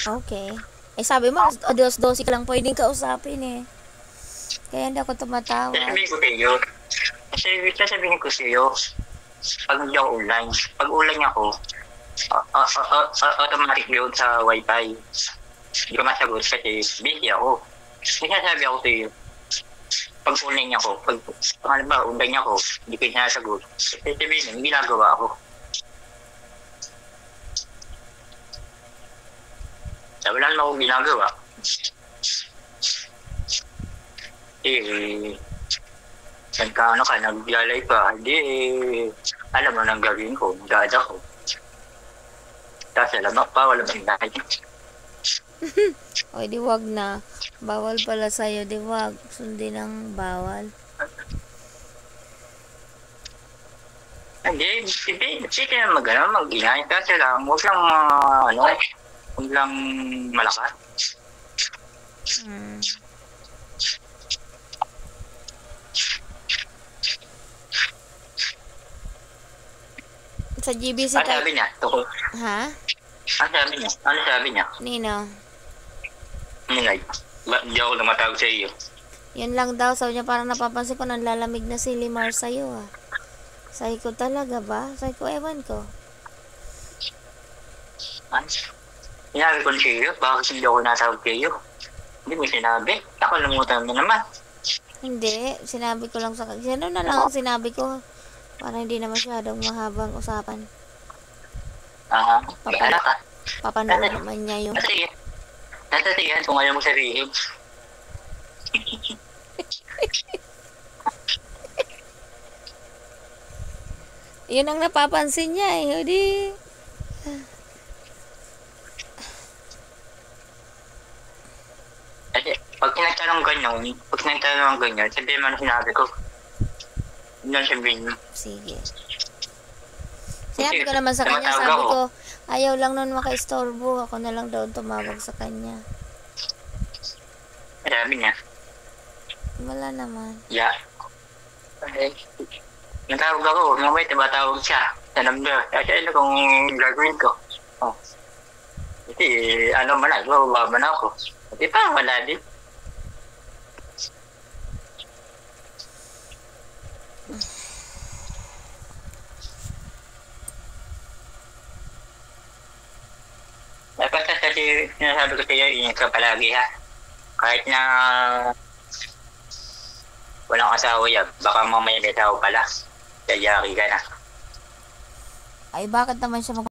Okay. Eh, sabi mo, alas 12 ka lang pwedeng kausapin eh. Kaya hindi ako tumatawag. Sasabihin ko sa'yo. Kasi sasabihin ko sa'yo, pag hindi ako online, pag online ako, automatic yun sa wifi. Hindi ko masagot kasi busy ako. Sinasabi ako sa'yo, pag online ako, pag ano ba, online ako, hindi ko sinasagot. Sasabihin mo, ginagawa ako. Wala naman akong ginagawa. Nagkaano ka, naglalay pa, hindi alam mo nang gawin ko, gada ko. Tapos alam pa, wala bang dahil. O, di wag na. Bawal pala sa'yo, di wag. Sundin ang bawal. Hindi, sige na mag-ingay. Kasi lang, huwag lang, huwag lang malakas. Sa GBC Ano sabi niya? Tukol. Ha? Ano sabi niya? Nino? Nilay. Hindi ako lumatawag sa iyo. Yan lang daw. Sabi niya parang napapansin ko nanlalamig na si Limar sa'yo ah. Sabi ko talaga ba? Sabi ko ewan ko. Sinabi ko sa iyo, bakit hindi ako natawag sa iyo? Hindi mo sinabi. Ako namutan mo naman. Hindi. Sinabi ko lang sa kanya. Ano na lang ang sinabi ko? Para hindi na masyadong mahabang usapan. Papanood naman niya yung... Sige. Natatigan kung ayaw mo sabihin. Yun ang napapansin niya eh. Hindi. Pag nagtanong ganyan, sabihin mo na sinabi ko. Hindi na sabihin mo. Sige. Sinabi ko naman sa kanya, sabi ko, ayaw lang nun maka-istorbo. Ako na lang daw tumawag sa kanya. Sabi niya. Wala naman. Yeah. Okay. Natawag ako, mamaya tumatawag siya. Alam niya, kasi ano kung gagawin ko. Oh. Kasi ano man na, bababa man ako. Di pa, wala din. Dapat kasi sinasabi ko sa'yo, ingat ka palagi ha. Kahit na walang asawa yan, baka mamaya may tao pala. Kaya ka na. Ay, bakit naman siya